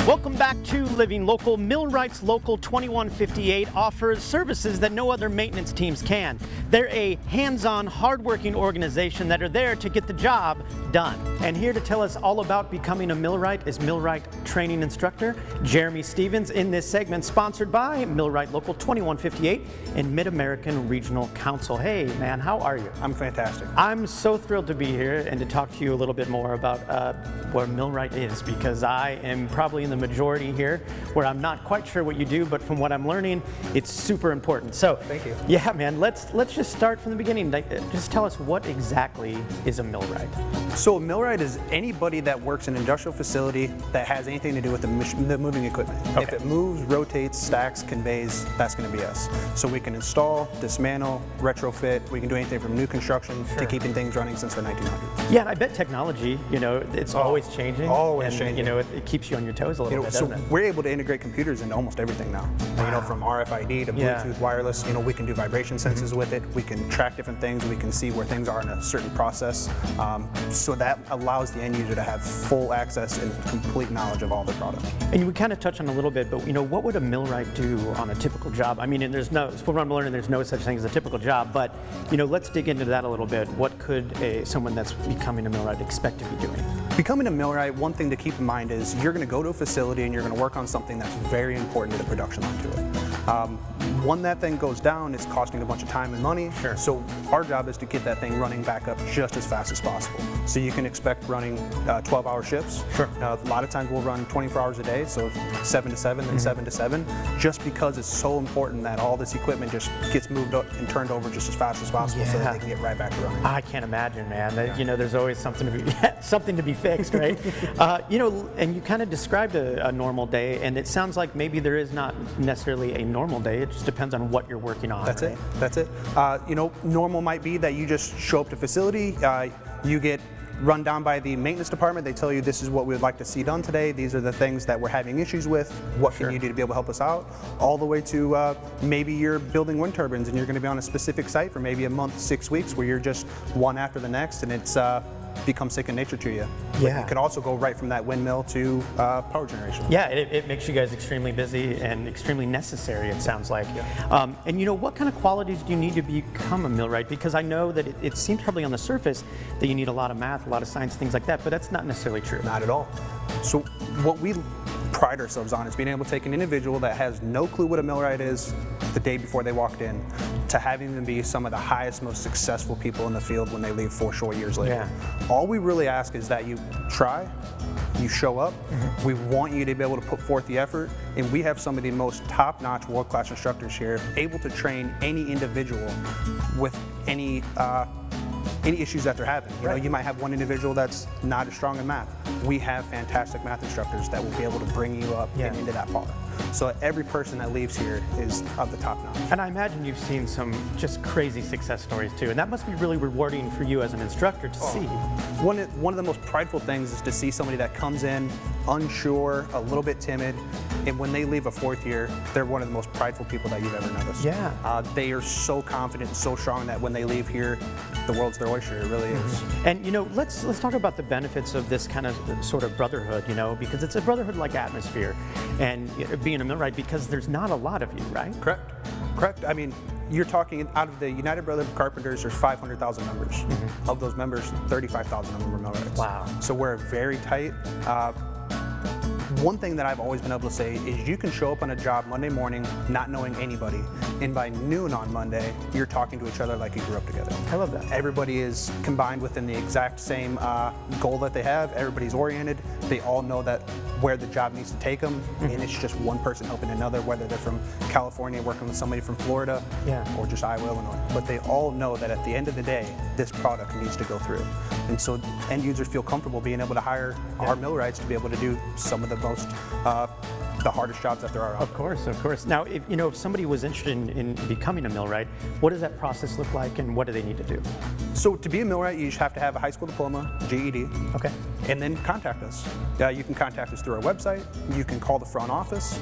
Welcome back to Living Local. Millwright's Local 2158 offers services that no other maintenance teams can. They're a hands-on, hard-working organization that are there to get the job done. And here to tell us all about becoming a Millwright is Millwright training instructor Jeremy Stevens in this segment, sponsored by Millwright Local 2158 and Mid-American Regional Council. Hey man, how are you? I'm fantastic. I'm so thrilled to be here and to talk to you a little bit more about where Millwright is, because I am probably in the majority here where I'm not quite sure what you do, but from what I'm learning, it's super important. So thank you. Yeah man, let's just start from the beginning. Just tell us, what exactly is a Millwright? So a Millwright is anybody that works in an industrial facility that has anything to do with the moving equipment. Okay. If it moves, rotates, stacks, conveys, that's going to be us. So we can install, dismantle, retrofit. We can do anything from new construction to keeping things running since the 1900s. Yeah, and I bet technology, it's always changing. Always and, changing. It keeps you on your toes a little bit, doesn't it? We're able to integrate computers into almost everything now. Wow. From RFID to Bluetooth, wireless. We can do vibration sensors with it. We can track different things. We can see where things are in a certain process. So that allows the end user to have full access and complete knowledge of all the product. And we kind of touched on a little bit, but what would a millwright do on a typical job? I mean, and there's no such thing as a typical job, but let's dig into that a little bit. What could someone that's becoming a millwright expect to be doing? Becoming a millwright, one thing to keep in mind is you're going to go to a facility and you're going to work on something that's very important to the production line to it. When that thing goes down, it's costing a bunch of time and money. Sure. So our job is to get that thing running back up just as fast as possible. So you can expect running 12-hour shifts. Sure. A lot of times we'll run 24 hours a day, so 7 to 7, then 7 to 7, just because it's so important that all this equipment just gets moved up and turned over just as fast as possible so that they can get right back to running. I can't imagine, man. There's always something to be fixed, right? And you kind of described a normal day, and it sounds like maybe there is not necessarily a normal day. It just depends on what you're working on. That's right? it. That's it. Normal might be that you just show up to facility, you get run down by the maintenance department. They tell you this is what we would like to see done today. These are the things that we're having issues with. What can you do to be able to help us out? All the way to maybe you're building wind turbines and you're going to be on a specific site for maybe a month, 6 weeks, where you're just one after the next, and it's become second nature to you. Yeah. You can also go right from that windmill to power generation. Yeah, it makes you guys extremely busy and extremely necessary, it sounds like. Yeah. And what kind of qualities do you need to become a millwright? Because I know that it seems probably on the surface that you need a lot of math, a lot of science, things like that, but that's not necessarily true. Not at all. So what we pride ourselves on is being able to take an individual that has no clue what a millwright is the day before they walked in, to having them be some of the highest, most successful people in the field when they leave 4 short years later. Yeah. All we really ask is that you try, you show up. We want you to be able to put forth the effort, and we have some of the most top-notch, world-class instructors here, able to train any individual with any issues that they're having. You might have one individual that's not as strong in math. We have fantastic math instructors that will be able to bring you up and into that par. So every person that leaves here is of the top notch. And I imagine you've seen some just crazy success stories too, and that must be really rewarding for you as an instructor to see. One of the most prideful things is to see somebody that comes in unsure, a little bit timid, and when they leave a 4th year, they're one of the most prideful people that you've ever noticed. Yeah. They are so confident and so strong that when they leave here, the world's their oyster. It really is. And let's talk about the benefits of this kind of sort of brotherhood, because it's a brotherhood-like atmosphere, and being a millwright, because there's not a lot of you, right? Correct. I mean, you're talking out of the United Brotherhood of Carpenters, there's 500,000 members. Of those members, 35,000 of them are millwrights. Wow. So we're very tight. One thing that I've always been able to say is you can show up on a job Monday morning not knowing anybody, and by noon on Monday, you're talking to each other like you grew up together. I love that. Everybody is combined within the exact same goal that they have. Everybody's oriented. They all know that where the job needs to take them, and it's just one person helping another, whether they're from California working with somebody from Florida or just Iowa, Illinois. But they all know that at the end of the day, this product needs to go through. And so end users feel comfortable being able to hire our millwrights to be able to do some of the most the hardest jobs that there are. Of course, of course. Now, if somebody was interested in becoming a millwright, what does that process look like, and what do they need to do? So to be a millwright, you just have to have a high school diploma, GED. Okay. And then contact us. You can contact us through our website. You can call the front office.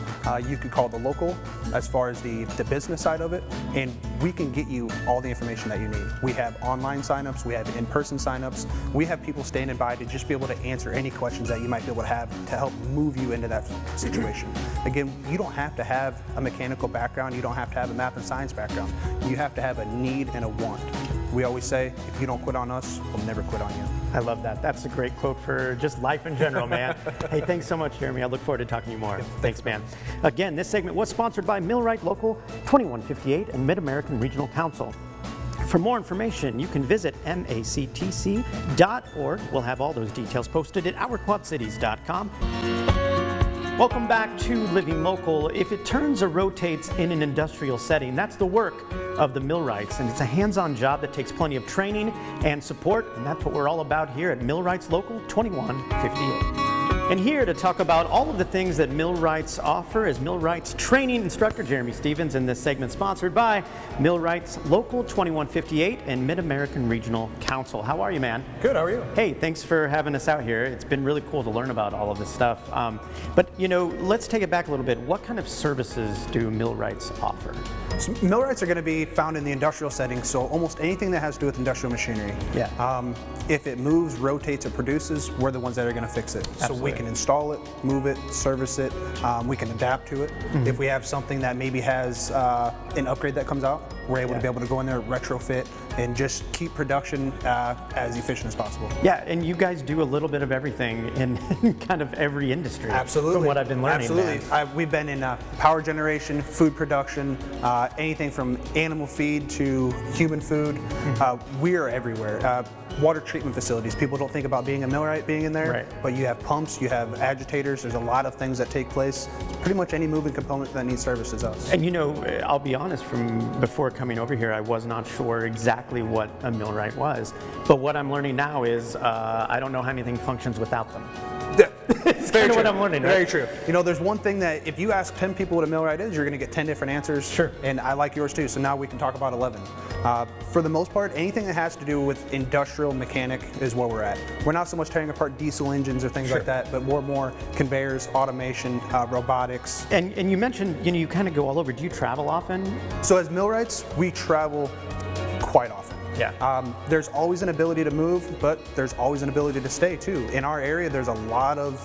You can call the local as far as the business side of it, and we can get you all the information that you need. We have online signups. We have in-person signups. We have people standing by to just be able to answer any questions that you might be able to have to help move you into that situation. Again, you don't have to have a mechanical background. You don't have to have a math and science background. You have to have a need and a want. We always say, if you don't quit on us, we'll never quit on you. I love that. That's a great quote for just life in general, man. Hey, thanks so much, Jeremy. I look forward to talking to you more. Thanks, man. Again, this segment was sponsored by Millwright Local 2158 and Mid-American Regional Council. For more information, you can visit mactc.org. We'll have all those details posted at ourquadcities.com. Welcome back to Living Local. If it turns or rotates in an industrial setting, that's the work of the millwrights, and it's a hands-on job that takes plenty of training and support, and that's what we're all about here at Millwrights Local 2158. And here to talk about all of the things that Millwrights offer is Millwrights training instructor Jeremy Stevens, and this segment sponsored by Millwrights Local 2158 and Mid-American Regional Council. How are you, man? Good, how are you? Hey, thanks for having us out here. It's been really cool to learn about all of this stuff. But let's take it back a little bit. What kind of services do Millwrights offer? So millwrights are going to be found in the industrial setting, so almost anything that has to do with industrial machinery. Yeah. If it moves, rotates, or produces, we're the ones that are going to fix it. Absolutely. So we can install it, move it, service it. We can adapt to it. Mm-hmm. If we have something that maybe has an upgrade that comes out, we're able to be able to go in there, retrofit, and just keep production as efficient as possible. Yeah, and you guys do a little bit of everything in kind of every industry. Absolutely. From what I've been learning. Absolutely. We've been in power generation, food production, anything from animal feed to human food. We are everywhere. Water treatment facilities. People don't think about being a millwright being in there, right, but you have pumps, you have agitators, there's a lot of things that take place. Pretty much any moving component that needs service is us. And I'll be honest, from before coming over here, I was not sure exactly what a millwright was. But what I'm learning now is I don't know how anything functions without them. It's kind of what I'm learning, right? Very true. There's one thing that if you ask 10 people what a millwright is, you're going to get 10 different answers. Sure. And I like yours too, so now we can talk about 11. For the most part, anything that has to do with industrial mechanic is where we're at. We're not so much tearing apart diesel engines or things like that, but more conveyors, automation, robotics. And you mentioned, you kind of go all over. Do you travel often? So as millwrights, we travel quite often. Yeah. There's always an ability to move, but there's always an ability to stay too. In our area, there's a lot of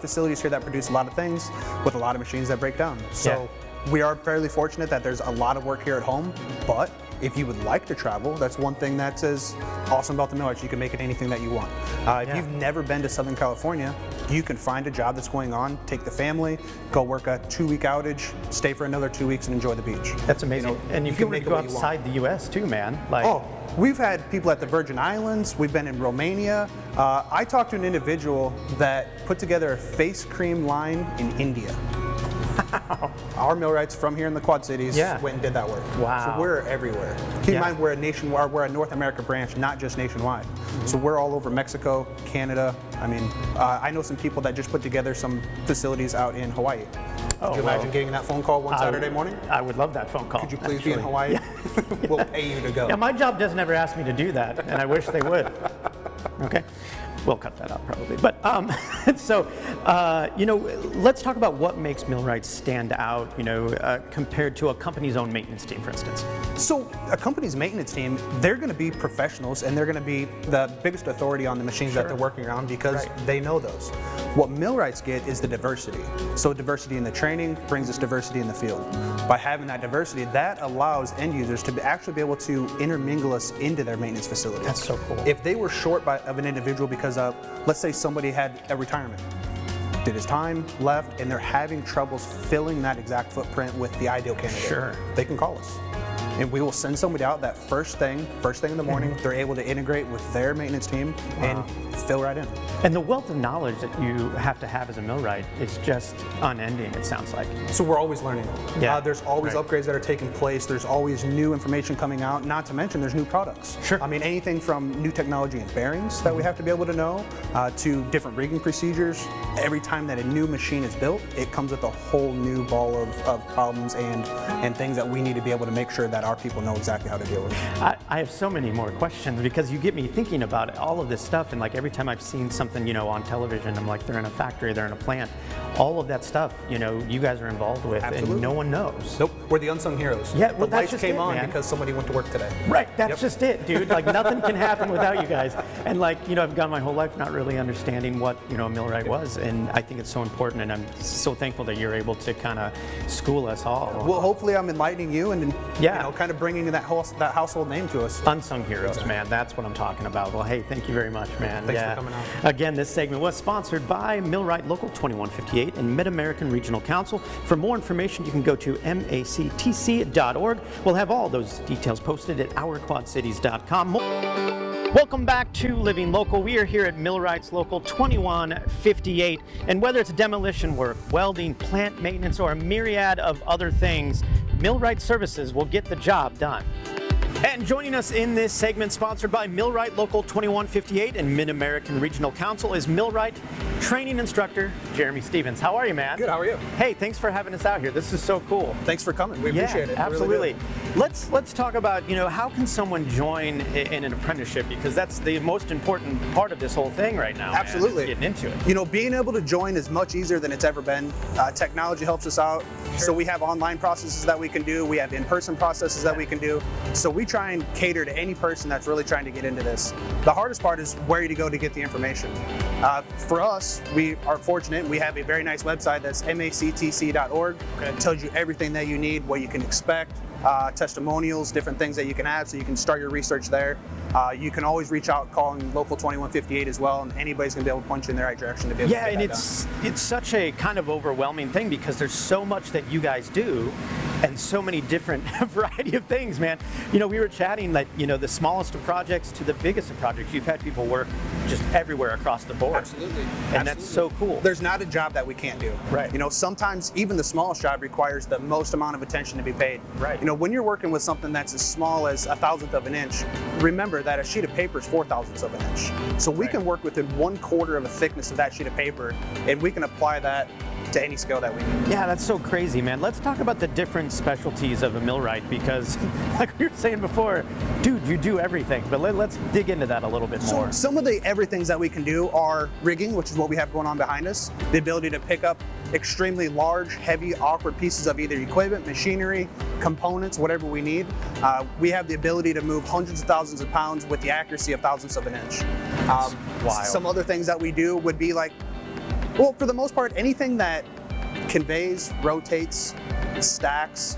facilities here that produce a lot of things with a lot of machines that break down. So we are fairly fortunate that there's a lot of work here at home, but if you would like to travel, that's one thing that's as awesome about the millwrights. You can make it anything that you want. If you've never been to Southern California, you can find a job that's going on, take the family, go work a 2-week outage, stay for another 2 weeks and enjoy the beach. That's amazing. And if you were to go outside the U.S. too, man. We've had people at the Virgin Islands, we've been in Romania. I talked to an individual that put together a face cream line in India. Our millwrights from here in the Quad Cities went and did that work. Wow. So we're everywhere. Keep in mind we're a North America branch, not just nationwide. So we're all over Mexico, Canada. I mean, I know some people that just put together some facilities out in Hawaii. Could you imagine getting that phone call one Saturday morning? I would love that phone call. Could you please be in Hawaii? We'll pay you to go. Yeah, my job doesn't ever ask me to do that, and I wish they would. Okay. We'll cut that out probably. But let's talk about what makes millwrights stand out, compared to a company's own maintenance team, for instance. So a company's maintenance team, they're going to be professionals, and they're going to be the biggest authority on the machines that they're working on because they know those. What millwrights get is the diversity. So diversity in the training brings us diversity in the field. By having that diversity, that allows end users to actually be able to intermingle us into their maintenance facility. That's so cool. If they were short of an individual because of, let's say somebody had a retirement, did his time, left, and they're having troubles filling that exact footprint with the ideal candidate, they can call us. and we will send somebody out that first thing in the morning. They're able to integrate with their maintenance team and fill right in. And the wealth of knowledge that you have to have as a millwright is just unending, it sounds like. So we're always learning. Yeah. There's always upgrades that are taking place. There's always new information coming out, not to mention there's new products. Sure. I mean, anything from new technology in bearings that we have to be able to know, to different rigging procedures. Every time that a new machine is built, it comes with a whole new ball of problems and things that we need to be able to make sure that our people know exactly how to deal with it. I have so many more questions because you get me thinking about all of this stuff, and like every time I've seen something, on television, I'm like, they're in a factory, they're in a plant. All of that stuff, you guys are involved with. Absolutely. And no one knows. Nope, we're the unsung heroes. Yeah, well, the that's lights just came it, on man. because somebody went to work today. Right, that's just it, dude. Like nothing can happen without you guys. And I've gone my whole life not really understanding what, a millwright was, and I think it's so important, and I'm so thankful that you're able to kind of school us all. Well, hopefully I'm enlightening you and kind of bringing that household name to us. Unsung heroes, man. That's what I'm talking about. Well, hey, thank you very much, man. Thanks for coming out. Again, this segment was sponsored by Millwright Local 2158 and Mid-American Regional Council. For more information, you can go to mactc.org. We'll have all those details posted at ourquadcities.com. Welcome back to Living Local. We are here at Millwright's Local 2158, and whether it's demolition work, welding, plant maintenance, or a myriad of other things, Millwright Services will get the job done. And joining us in this segment, sponsored by Millwright Local 2158 and Mid-American Regional Council, is Millwright training instructor Jeremy Stevens. How are you, man? Good, how are you? Hey, thanks for having us out here. This is so cool. Thanks for coming. We appreciate it. Absolutely. Really Let's talk about, how can someone join in an apprenticeship? Because that's the most important part of this whole thing right now. Absolutely. Man, is getting into it. Being able to join is much easier than it's ever been. Technology helps us out. Sure. So we have online processes that we can do. We have in-person processes that we can do. So we try and cater to any person that's really trying to get into this. The hardest part is where to go to get the information. For us, we are fortunate. We have a very nice website that's mactc.org. Okay. It tells you everything that you need, what you can expect, testimonials, different things that you can have, so you can start your research there. You can always reach out calling Local 2158 as well, and anybody's going to be able to point you in the right direction to be able to get and that done. it's such a kind of overwhelming thing because there's so much that you guys do and so many different variety of things, man. We were chatting that, the smallest of projects to the biggest of projects, you've had people work just everywhere across the board. Absolutely. And that's so cool. There's not a job that we can't do. Right. Sometimes even the smallest job requires the most amount of attention to be paid. Right. When you're working with something that's as small as 1/1000th of an inch, remember that a sheet of paper is 4/1000ths of an inch. So we can work within 1/4 of a thickness of that sheet of paper, and we can apply that to any skill that we need. Yeah, that's so crazy, man. Let's talk about the different specialties of a millwright because, like we were saying before, dude, you do everything. But let's dig into that a little bit more. So some of the everythings that we can do are rigging, which is what we have going on behind us. The ability to pick up extremely large, heavy, awkward pieces of either equipment, machinery, components, whatever we need. We have the ability to move hundreds of thousands of pounds with the accuracy of 1/1000th of an inch. Wild. Some other things that we do would be like, well, for the most part, anything that conveys, rotates, stacks,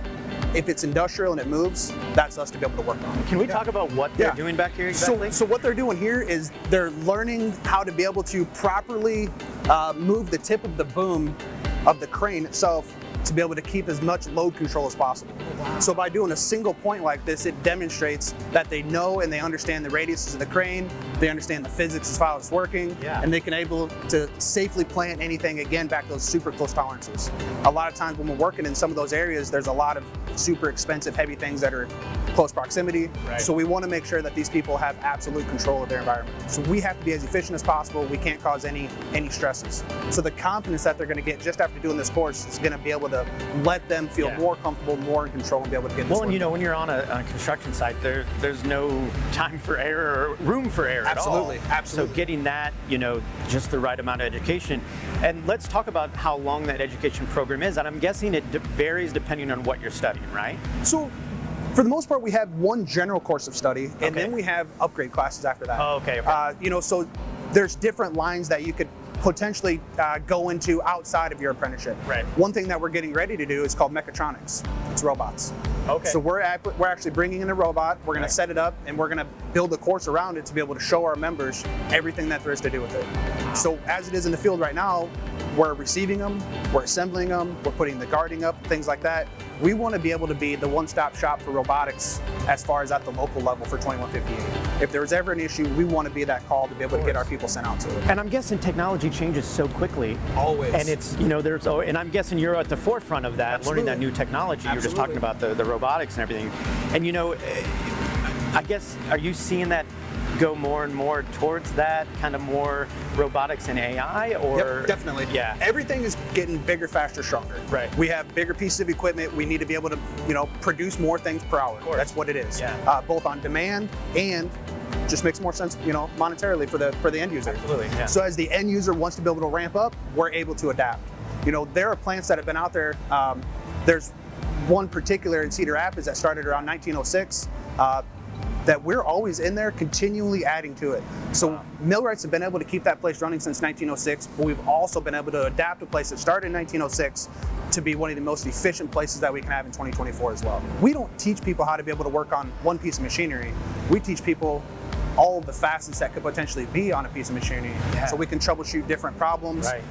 if it's industrial and it moves, that's us to be able to work on. Can we talk about what they're doing back here exactly? So what they're doing here is they're learning how to be able to properly move the tip of the boom of the crane itself to be able to keep as much load control as possible. Wow. So by doing a single point like this, it demonstrates that they know and they understand the radiuses of the crane, they understand the physics as far as it's working, and they can able to safely plant anything, again, back to those super close tolerances. A lot of times when we're working in some of those areas, there's a lot of super expensive, heavy things that are close proximity. Right. So we want to make sure that these people have absolute control of their environment. So we have to be as efficient as possible. We can't cause any stresses. So the confidence that they're going to get just after doing this course is going to be able to let them feel more comfortable, more in control, and be able to get this work. When you're on a construction site, there's no time for error or room for error at all. Absolutely. So getting that, just the right amount of education. And let's talk about how long that education program is. And I'm guessing it varies depending on what you're studying, right? So for the most part, we have one general course of study, and then we have upgrade classes after that. Oh, okay. So there's different lines that you could potentially go into outside of your apprenticeship. Right. One thing that we're getting ready to do is called mechatronics. It's robots. Okay. So we're actually bringing in a robot. We're going to set it up, and we're going to build a course around it to be able to show our members everything that there is to do with it. So as it is in the field right now, we're receiving them, we're assembling them, we're putting the guarding up, things like that. We want to be able to be the one-stop shop for robotics as far as at the local level for 2158. If there's ever an issue, we want to be that call to be able to get our people sent out to it. And I'm guessing technology changes so quickly. Always. And it's, and I'm guessing you're at the forefront of that, Absolutely. learning that new technology. You're just talking about the robotics and everything. And I guess, are you seeing that go more and more towards that kind of more robotics and AI, or? Yep, definitely. Yeah. Everything is getting bigger, faster, stronger. Right. We have bigger pieces of equipment. We need to be able to, produce more things per hour. That's what it is. Yeah. Both on demand and just makes more sense, monetarily for the end user. Absolutely. Yeah. So as the end user wants to be able to ramp up, we're able to adapt. There are plants that have been out there. There's one particular in Cedar Rapids that started around 1906. That we're always in there continually adding to it. So Millwrights have been able to keep that place running since 1906, but we've also been able to adapt a place that started in 1906 to be one of the most efficient places that we can have in 2024 as well. We don't teach people how to be able to work on one piece of machinery. We teach people all of the facets that could potentially be on a piece of machinery. Yeah. So we can troubleshoot different problems. Right.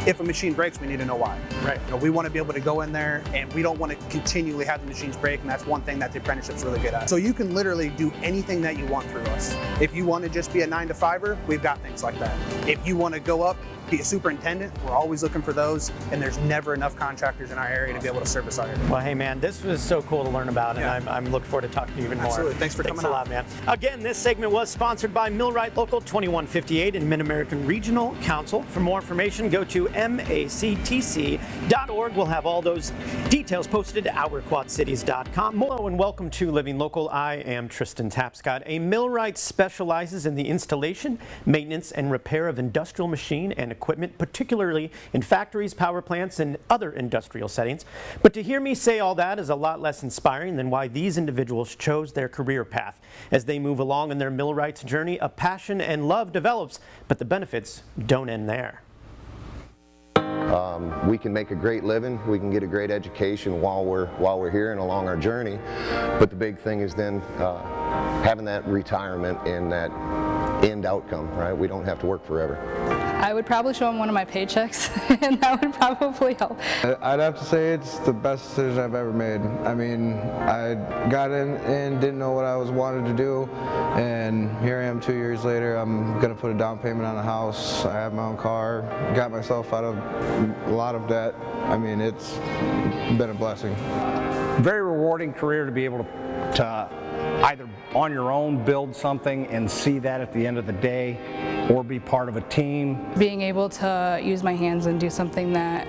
If a machine breaks, we need to know why. Right. We want to be able to go in there, and we don't want to continually have the machines break, and that's one thing that the apprenticeship's really good at. So you can literally do anything that you want through us. If you want to just be a 9-to-5er, we've got things like that. If you want to go up, be a superintendent, we're always looking for those, and there's never enough contractors in our area to be able to service our area. Well, hey man, this was so cool to learn about, and I'm looking forward to talking to you even more. Absolutely. Thanks for coming on. Thanks a lot, man. Again, this segment was sponsored by Millwright Local 2158 and Mid-American Regional Council. For more information, go to mactc.org. We'll have all those details posted at ourquadcities.com. Hello and welcome to Living Local. I am Tristan Tapscott. A Millwright specializes in the installation, maintenance, and repair of industrial machine and equipment, particularly in factories, power plants, and other industrial settings. But to hear me say all that is a lot less inspiring than why these individuals chose their career path. As they move along in their Millwright's journey, a passion and love develops, but the benefits don't end there. We can make a great living, we can get a great education while we're here and along our journey, but the big thing is then having that retirement and that end outcome, right? We don't have to work forever. I would probably show them one of my paychecks, and that would probably help. I'd have to say it's the best decision I've ever made. I mean, I got in and didn't know what I wanted to do, and here I am 2 years later. I'm going to put a down payment on a house. I have my own car, got myself out of a lot of debt. I mean, it's been a blessing. Very rewarding career to be able to either on your own build something and see that at the end of the day, or be part of a team. Being able to use my hands and do something that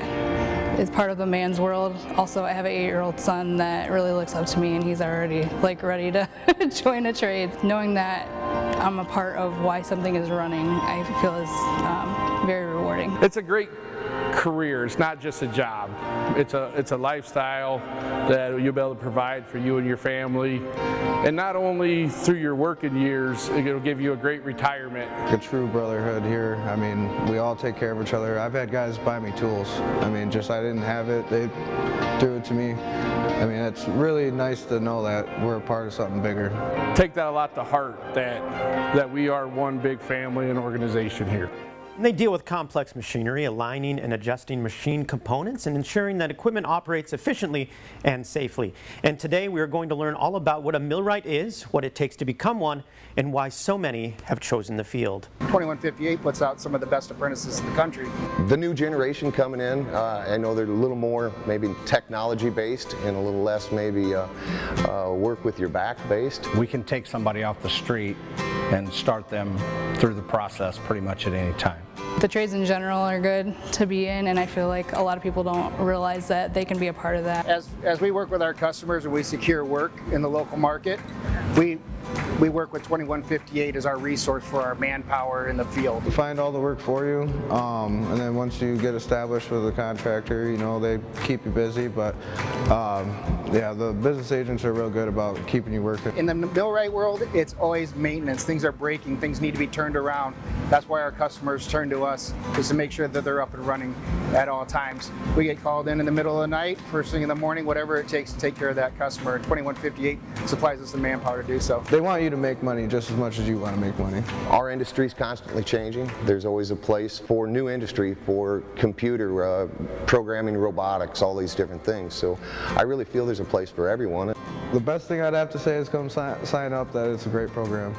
is part of the man's world. Also, I have an 8-year-old son that really looks up to me, and he's already ready to join a trade. Knowing that I'm a part of why something is running, I feel is very rewarding. It's a great career. It's not just a job. It's a lifestyle that you'll be able to provide for you and your family, and not only through your working years, it'll give you a great retirement. A true brotherhood here. I mean, we all take care of each other. I've had guys buy me tools. I mean, just I didn't have it, they threw it to me. I mean, it's really nice to know that we're a part of something bigger. Take that a lot to heart, that we are one big family and organization here. They deal with complex machinery, aligning and adjusting machine components and ensuring that equipment operates efficiently and safely. And today we are going to learn all about what a millwright is, what it takes to become one, and why so many have chosen the field. 2158 puts out some of the best apprentices in the country. The new generation coming in, I know they're a little more maybe technology based and a little less maybe work with your back based. We can take somebody off the street and start them through the process pretty much at any time. The trades in general are good to be in, and I feel like a lot of people don't realize that they can be a part of that. As we work with our customers and we secure work in the local market, we we work with 2158 as our resource for our manpower in the field. Find all the work for you, and then once you get established with a contractor, you know, they keep you busy, but yeah, the business agents are real good about keeping you working. In the Millwright world, it's always maintenance. Things are breaking, things need to be turned around. That's why our customers turn to us, is to make sure that they're up and running at all times. We get called in the middle of the night, first thing in the morning, whatever it takes to take care of that customer. 2158 supplies us the manpower to do so. They want you to make money just as much as you want to make money. Our industry is constantly changing. There's always a place for new industry, for computer, programming, robotics, all these different things. So I really feel there's a place for everyone. The best thing I'd have to say is come sign up, that it's a great program.